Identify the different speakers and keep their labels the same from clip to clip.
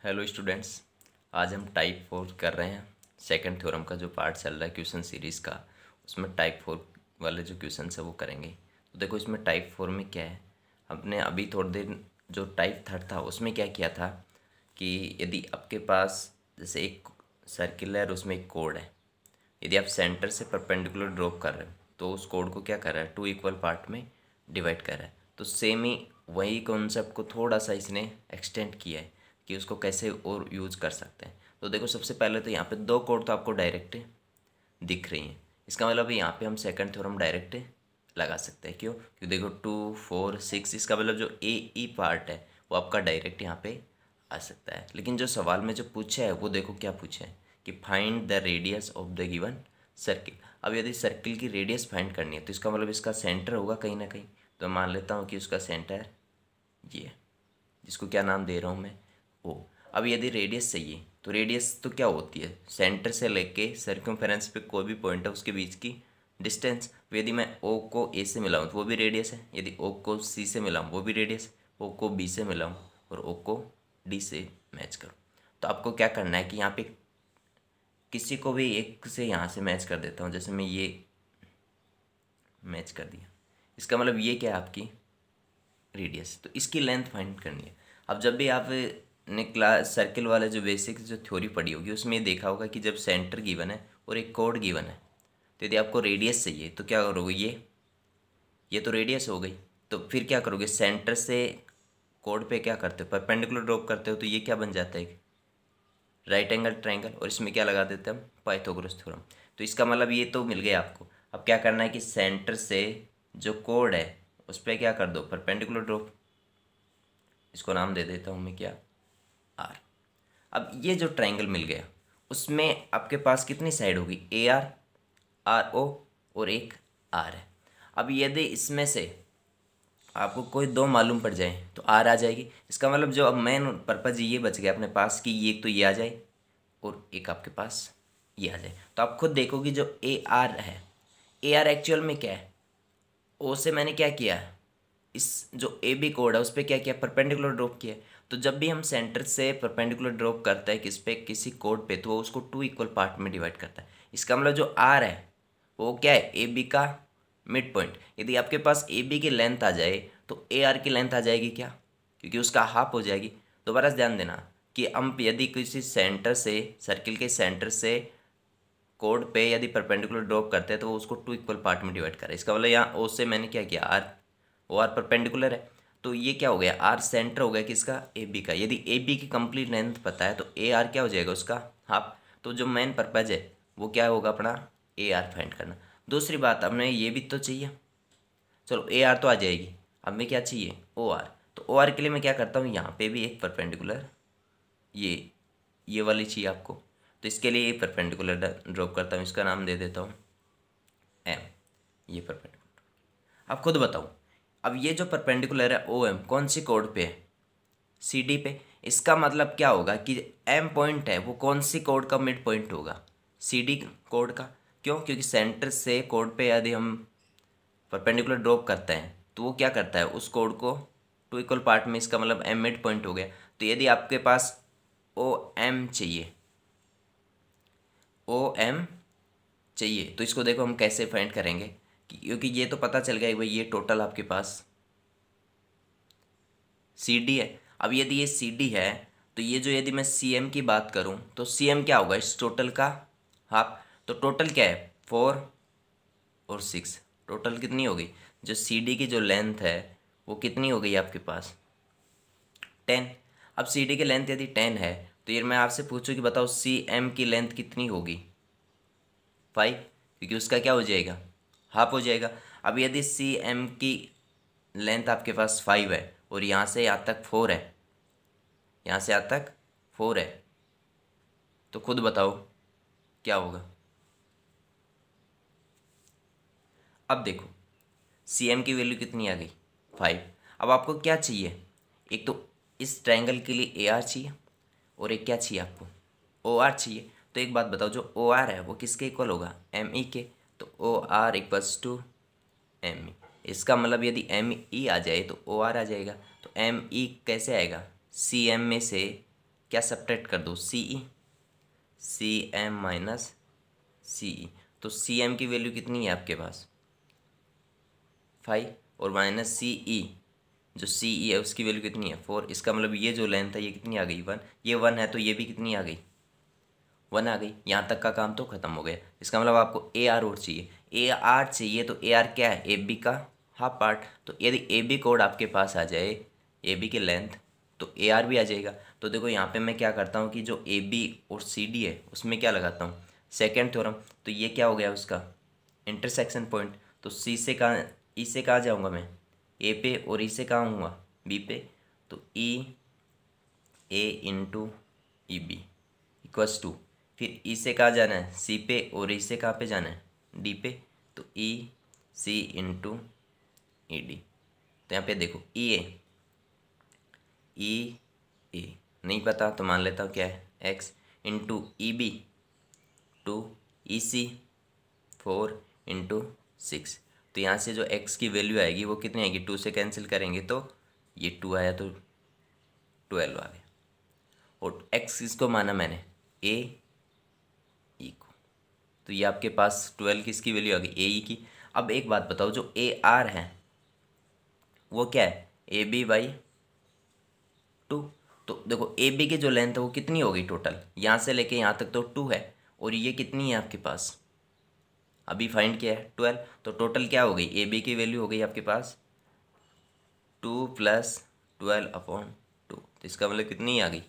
Speaker 1: Hello students. आज हम type 4 कर रहे हैं। सेकंड थ्योरम का जो पार्ट चल रहा है क्वेश्चन सीरीज़ का, उसमें टाइप 4 वाले जो क्वेश्चन है वो करेंगे। तो देखो इसमें टाइप 4 में क्या है, हमने अभी थोड़ी देर जो टाइप 3 था उसमें क्या किया था कि यदि आपके पास जैसे एक सर्किल है और उसमें एक कोड है, यदि आप सेंटर से परपेंडिकुलर ड्रॉप कर रहे हो तो उस कोड को क्या कर रहा है, 2 इक्वल पार्ट में डिवाइड कर रहा है। तो सेम ही वही कॉन्सेप्ट को थोड़ा सा इसने एक्सटेंड किया है कि उसको कैसे और यूज कर सकते हैं। तो देखो सबसे पहले तो यहाँ पे 2 कोड तो आपको डायरेक्ट दिख रही हैं। इसका मतलब यहाँ पे हम सेकंड थ्योरम डायरेक्ट लगा सकते हैं। क्यों? क्योंकि देखो 2, 4, 6, इसका मतलब जो ए ई पार्ट है वो आपका डायरेक्ट यहाँ पे आ सकता है। लेकिन जो सवाल में जो पूछा है वो देखो क्या पूछा है कि find the radius of the given circle. अब यदि सर्किल की रेडियस फाइंड करनी है तो इसका मतलब इसका सेंटर होगा कहीं ना कहीं। तो मान लेता हूँ कि उसका सेंटर ये, जिसको क्या नाम दे रहा हूँ मैं, ओ। अब यदि रेडियस चाहिए तो रेडियस तो क्या होती है, सेंटर से लेके सर्कमफेरेंस पे कोई भी पॉइंट है उसके बीच की डिस्टेंस। तो यदि मैं ओ को ए से मिलाऊँ तो वो भी रेडियस है, यदि ओ को सी से मिलाऊँ वो भी रेडियस है, ओ को बी से मिलाऊँ और ओ को डी से मैच करूँ। तो आपको क्या करना है कि यहाँ पे किसी को भी एक से यहाँ से मैच कर देता हूँ। जैसे मैं ये मैच कर दिया, इसका मतलब ये क्या है आपकी रेडियस। तो इसकी लेंथ फाइंड करनी है। अब जब भी आपने क्लास सर्किल वाले जो बेसिक जो थ्योरी पढ़ी होगी उसमें ये देखा होगा कि जब सेंटर गिवन है और एक कोड गिवन है, तो यदि आपको रेडियस चाहिए तो क्या करोगे, ये तो रेडियस हो गई। तो फिर क्या करोगे, सेंटर से कोड पे क्या करते हो, परपेंडिकुलर ड्रॉप करते हो। तो ये क्या बन जाता है, राइट एंगल ट्रायंगल, और इसमें क्या लगा देते हैं हम, पाइथागोरस थ्योरम। तो इसका मतलब ये तो मिल गया आपको। अब क्या करना है कि सेंटर से जो कोड है उस पर क्या कर दो, परपेंडिकुलर ड्रॉप। इसको नाम दे देता हूँ मैं क्या, आर। अब ये जो ट्रायंगल मिल गया उसमें आपके पास कितनी साइड होगी, ए आर, आर ओ और एक आर है। अब यदि इसमें से आपको कोई दो मालूम पड़ जाए तो आर आ जाएगी। इसका मतलब जो अब मेन पर्पज ये बच गया अपने पास कि ये तो ये आ जाए और एक आपके पास ये आ जाए। तो आप खुद देखो कि जो ए आर है, ए आर एक्चुअल में क्या है, ओ से मैंने क्या किया, इस जो ए बी कोड है उस पर क्या किया, परपेंडिकुलर ड्रॉप किया। तो जब भी हम सेंटर से परपेंडिकुलर ड्रॉप करते हैं किस पे, किसी कोड पे, तो वो उसको 2 इक्वल पार्ट में डिवाइड करता है। इसका मतलब जो आर है वो क्या है, ए बी का मिड पॉइंट। यदि आपके पास ए बी की लेंथ आ जाए तो ए आर की लेंथ आ जाएगी क्या, क्योंकि उसका हाफ हो जाएगी। दोबारा से ध्यान देना कि हम यदि किसी सेंटर से, सर्किल के सेंटर से कोड पे यदि परपेंडिकुलर ड्रॉप करते हैं तो वो उसको 2 इक्वल पार्ट में डिवाइड करें। इसका मतलब यहाँ ओ से मैंने क्या किया, आर, ओ आर परपेंडिकुलर है। तो ये क्या हो गया, आर सेंटर हो गया किसका, ए बी का। यदि ए बी की कंप्लीट लेंथ पता है तो ए आर क्या हो जाएगा, उसका हाफ। तो जो मेन पर्पज है वो क्या होगा अपना, ए आर फाइंड करना। दूसरी बात, हमें ये भी तो चाहिए, चलो ए आर तो आ जाएगी, अब मैं क्या चाहिए, ओ आर। तो ओ आर के लिए मैं क्या करता हूँ, यहाँ पे भी एक परपेंडिकुलर, ये वाली चाहिए आपको। तो इसके लिए ये परपेंडिकुलर ड्रॉप करता हूँ, इसका नाम दे देता हूँ एम। ये परपेंडिकुलर, अब खुद बताओ। अब ये जो परपेंडिकुलर है ओ एम कौन सी कोड पे है, सी डी पे। इसका मतलब क्या होगा कि एम पॉइंट है वो कौन सी कोड का मिड पॉइंट होगा, सी डी कोड का। क्यों? क्योंकि सेंटर से कोड पे यदि हम परपेंडिकुलर ड्रॉप करते हैं तो वो क्या करता है, उस कोड को 2 इक्वल पार्ट में, इसका मतलब एम मिड पॉइंट हो गया। तो यदि आपके पास ओ एम चाहिए, ओ एम चाहिए, तो इसको देखो हम कैसे फाइंड करेंगे क्योंकि ये तो पता चल गया भाई ये टोटल आपके पास सी डी है। अब यदि ये सी डी है तो ये जो, यदि मैं सी एम की बात करूं तो सी एम क्या होगा, इस टोटल का हाफ। तो टोटल क्या है, 4 और 6, टोटल कितनी होगी, जो सी डी की जो लेंथ है वो कितनी हो गई आपके पास, 10। अब सी डी की लेंथ यदि 10 है तो ये मैं आपसे पूछूं कि बताओ सी एम की लेंथ कितनी होगी, 5, क्योंकि उसका क्या हो जाएगा, हाफ हो जाएगा। अब यदि सी एम की लेंथ आपके पास 5 है और यहाँ से यहाँ तक 4 है, यहाँ से यहाँ तक 4 है, तो खुद बताओ क्या होगा। अब देखो सी एम की वैल्यू कितनी आ गई, 5। अब आपको क्या चाहिए, एक तो इस ट्रायंगल के लिए ए आर चाहिए और एक क्या चाहिए आपको, ओ आर चाहिए। तो एक बात बताओ, जो ओ आर है वो किसके इक्वल होगा, एम ई के। तो O R equals to M E. इसका मतलब यदि एम ई आ जाए तो ओ आर आ जाएगा। तो एम ई कैसे आएगा, सी एम में से क्या सब्ट्रैक्ट कर दो, सी एम माइनस सी ई। तो सी एम की वैल्यू कितनी है आपके पास 5, और माइनस सी ई जो सी ई है उसकी वैल्यू कितनी है 4। इसका मतलब ये जो लेंथ है ये कितनी आ गई 1, ये 1 है तो ये भी कितनी आ गई 1 आ गई। यहाँ तक का काम तो खत्म हो गया। इसका मतलब आपको ए आर और चाहिए, ए आर चाहिए तो ए आर क्या है ए बी का हाफ पार्ट। तो यदि ए बी कोड आपके पास आ जाए ए बी की लेंथ तो ए आर भी आ जाएगा। तो देखो यहाँ पे मैं क्या करता हूँ कि जो ए बी और सी डी है उसमें क्या लगाता हूँ सेकेंड थ्योरम। तो ये क्या हो गया उसका इंटरसेक्शन पॉइंट। तो सी से कहाँ ई से कहाँ जाऊँगा मैं ए पे, और ई से कहाँ आऊँगा बी पे। तो E A into E B equals to, फिर ई से कहाँ जाना है सी पे, और ई से कहाँ पे जाना है डी पे। तो ई सी इंटू ई डी। तो यहाँ पे देखो ई ए नहीं पता तो मान लेता हूँ क्या है एक्स इंटू ई बी 2 ई सी 4 इंटू 6। तो यहाँ से जो x की वैल्यू आएगी वो कितनी आएगी 2 से कैंसिल करेंगे तो ये 2 आया तो 12 आ गया। और x किसको माना मैंने ए ई को, तो ये आपके पास 12 किसकी वैल्यू आ गई ए ई की। अब एक बात बताओ जो ए आर है वो क्या है ए बी बाई 2। तो देखो ए बी की जो लेंथ है वो कितनी हो गई टोटल यहाँ से लेके यहाँ तक तो 2 है, और ये कितनी है आपके पास अभी फाइंड किया है 12। तो टोटल क्या हो गई ए बी की वैल्यू हो गई आपके पास 2 + 12/2। तो इसका मतलब कितनी आ गई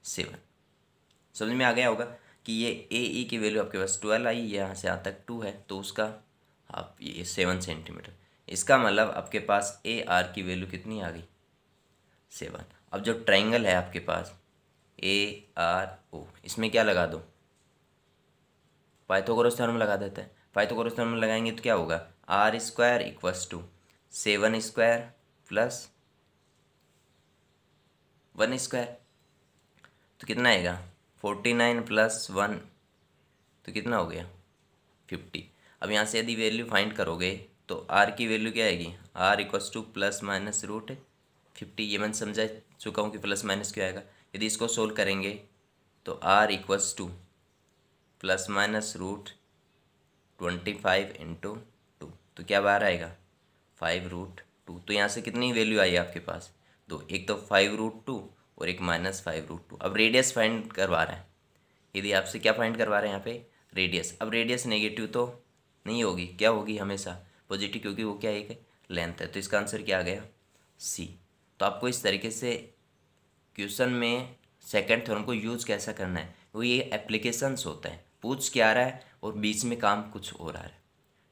Speaker 1: 7। समझ में आ गया होगा कि ये ए ई की वैल्यू आपके पास 12 आई, यहाँ से यहाँ तक 2 है तो उसका आप ये 7 सेंटीमीटर। इसका मतलब आपके पास ए आर की वैल्यू कितनी आ गई 7। अब जो ट्रायंगल है आपके पास ए आर ओ इसमें क्या लगा दो पाइथागोरस थ्योरम लगा देते हैं। पाइथागोरस थ्योरम लगाएंगे तो क्या होगा R square equals to 7 square plus 1 square. तो कितना आएगा 49 + 1 तो कितना हो गया 50। अब यहाँ से यदि वैल्यू फाइंड करोगे तो आर की वैल्यू क्या आएगी आर इक्वस टू ±√50। ये मैं समझा चुका हूँ कि प्लस माइनस क्यों आएगा। यदि इसको सोल्व करेंगे तो आर इक्वस टू ±√25 इंटू 2 तो क्या बाहर आएगा 5√2। तो यहाँ से कितनी वैल्यू आई आपके पास दो, एक तो 5√2 और एक -5√2। अब रेडियस फाइंड करवा रहे हैं, यदि आपसे क्या फाइंड करवा रहे हैं यहाँ पे रेडियस। अब रेडियस नेगेटिव तो नहीं होगी, क्या होगी हमेशा पॉजिटिव, क्योंकि वो क्या एक लेंथ है। तो इसका आंसर क्या आ गया सी। तो आपको इस तरीके से क्वेश्चन में सेकंड थ्योरम को यूज़ कैसा करना है वो ये एप्लीकेशंस होता है, पूछ क्या आ रहा है और बीच में काम कुछ और आ रहा है।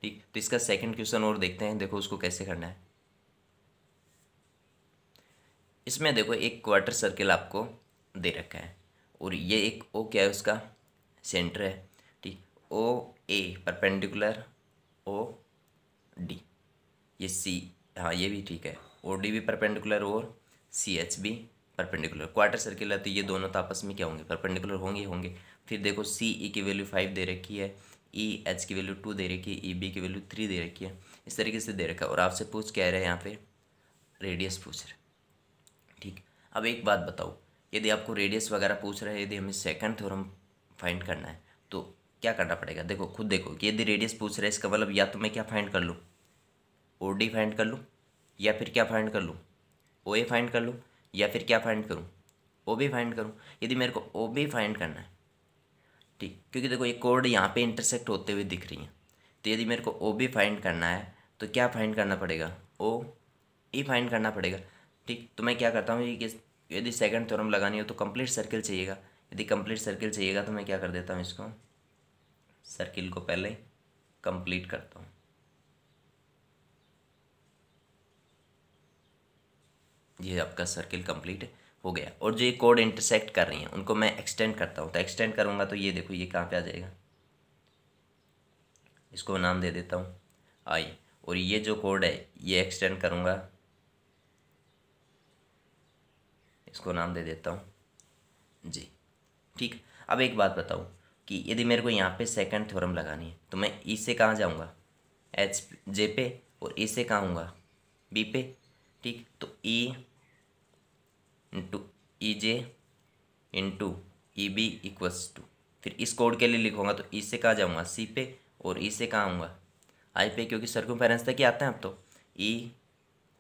Speaker 1: ठीक, तो इसका सेकंड क्वेश्चन और देखते हैं, देखो उसको कैसे करना है। इसमें देखो एक क्वार्टर सर्किल आपको दे रखा है और ये एक ओ क्या है उसका सेंटर है। ठीक, ओ ए परपेंडिकुलर ओ डी, ये सी हाँ ये भी ठीक है, ओ डी भी परपेंडिकुलर और सी एच भी परपेंडिकुलर। क्वार्टर सर्किल है तो ये दोनों तो आपस में क्या होंगे परपेंडिकुलर होंगे। फिर देखो सी ई की वैल्यू 5 दे रखी है, ई एच की वैल्यू 2 दे रखी है, ई बी की वैल्यू 3 दे रखी है। इस तरीके से दे रखा है और आपसे पूछ क्या रहा है यहाँ पे रेडियस पूछ रहे। ठीक, अब एक बात बताओ यदि आपको रेडियस वगैरह पूछ रहा है, यदि हमें सेकंड थ्योरम फाइंड करना है तो क्या करना पड़ेगा। देखो खुद देखो कि यदि रेडियस पूछ रहा है इसका मतलब या तो मैं क्या फाइंड कर लूँ ओ डी फाइंड कर लूँ, या फिर क्या फाइंड कर लूँ ओ ए फाइंड कर लूँ, या फिर क्या फाइंड करूँ ओ बी फाइंड करूँ। यदि मेरे को ओ बी फाइंड करना है ठीक, क्योंकि देखो ये कोड यहाँ पे इंटरसेक्ट होते हुए दिख रही हैं, तो यदि मेरे को ओ बी फाइंड करना है तो क्या फाइंड करना पड़ेगा ओ ई फाइंड करना पड़ेगा। ठीक, तो मैं क्या करता हूँ कि यदि सेकंड थ्योरम लगानी हो तो कंप्लीट सर्किल चाहिएगा। यदि कंप्लीट सर्किल चाहिएगा तो मैं क्या कर देता हूँ इसको सर्किल को पहले कंप्लीट करता हूँ। ये आपका सर्किल कंप्लीट हो गया और जो ये कोड इंटरसेक्ट कर रही हैं उनको मैं एक्सटेंड करता हूँ। तो एक्सटेंड करूँगा तो ये देखो ये कहाँ पे आ जाएगा, इसको नाम दे देता हूँ आई, और ये जो कोड है ये एक्सटेंड करूँगा, इसको नाम दे देता हूँ जी। ठीक, अब एक बात बताऊँ कि यदि मेरे को यहाँ पे सेकंड थ्योरम लगानी है तो मैं ई से कहाँ जाऊँगा एच जे पे, और ई से कहाँ आऊँगा बी पे। ठीक, तो E into E J into E B equals to, फिर इस कोड के लिए लिखूंगा तो ई से कहाँ जाऊँगा, सी पे, और ई से कहाँ आऊँगा, आई पे, क्योंकि सर्कमफेरेंस तक ही आता है अब तो, ई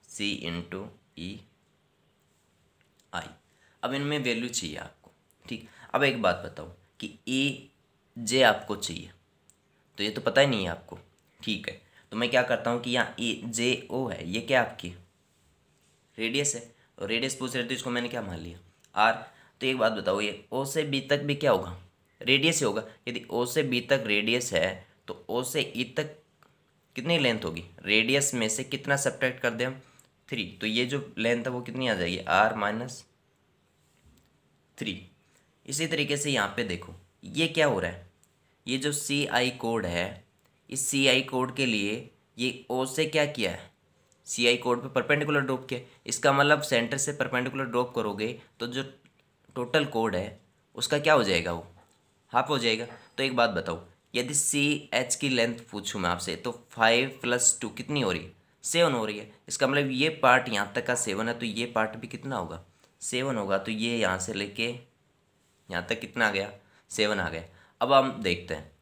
Speaker 1: सी इंटू ई आई। अब इनमें वैल्यू चाहिए आपको, ठीक। अब एक बात बताओ कि ई जे आपको चाहिए, तो ये तो पता ही नहीं है आपको, ठीक है। तो मैं क्या करता हूँ कि यहाँ ई जे ओ है, ये क्या आपकी रेडियस है, और रेडियस पूछ रहे तो इसको मैंने क्या मान लिया, आर। तो एक बात बताओ, ये ओ से बी तक भी क्या होगा, रेडियस ही होगा। यदि ओ से बी तक रेडियस है तो ओ से ई तक कितनी लेंथ होगी, रेडियस में से कितना सब्ट्रैक्ट कर दें हम, 3। तो ये जो लेंथ है वो कितनी आ जाएगी, R-3। इसी तरीके से यहाँ पे देखो ये क्या हो रहा है, ये जो सी आई कोड है, इस सी आई कोड के लिए ये ओ से क्या किया है, सी आई कोड पे परपेंडिकुलर ड्रॉप किया। इसका मतलब सेंटर से परपेंडिकुलर ड्रॉप करोगे तो जो टोटल कोड है उसका क्या हो जाएगा, वो हाफ हो जाएगा। तो एक बात बताओ, यदि सी एच की लेंथ पूछूं मैं आपसे तो 5 + 2 कितनी हो रही है, 7 हो रही है। इसका मतलब ये पार्ट यहाँ तक का 7 है, तो ये पार्ट भी कितना होगा, 7 होगा। तो ये यहाँ से लेके यहाँ तक कितना आ गया, 7 आ गया। अब हम देखते हैं,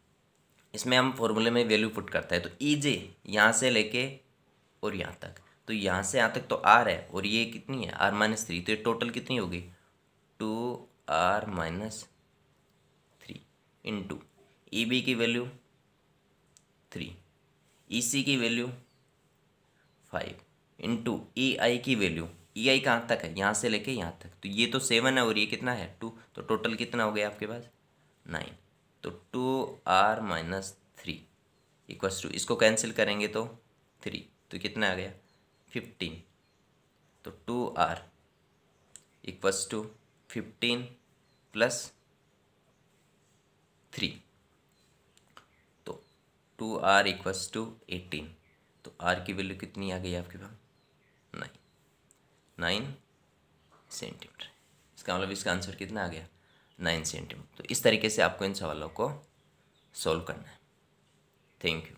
Speaker 1: इसमें हम फॉर्मूले में वैल्यू पुट करते हैं। तो ई जे यहाँ से लेके और यहाँ तक, तो यहाँ से यहाँ तक तो आर है, और ये कितनी है, R-3। तो ये टोटल कितनी होगी, 2R-3 इंटू ई बी की वैल्यू 3, ई सी की वैल्यू 5 इंटू ई आई की वैल्यू, ई आई कहाँ तक है, यहाँ से लेके यहाँ तक। तो ये तो 7 है और ये कितना है, 2। तो टोटल कितना हो गया आपके पास, 9। तो 2R-3 इक्वल्स टू, इसको कैंसिल करेंगे तो 3, तो कितना आ गया, 15। तो 2R इक्वल्स टू 15 + 3, तो 2R इक्वल्स टू 18। तो R की वैल्यू कितनी आ गई आपके पास, 9 सेंटीमीटर। इसका मतलब इसका आंसर कितना आ गया, 9 सेंटीमीटर। तो इस तरीके से आपको इन सवालों को सॉल्व करना है। Thank you.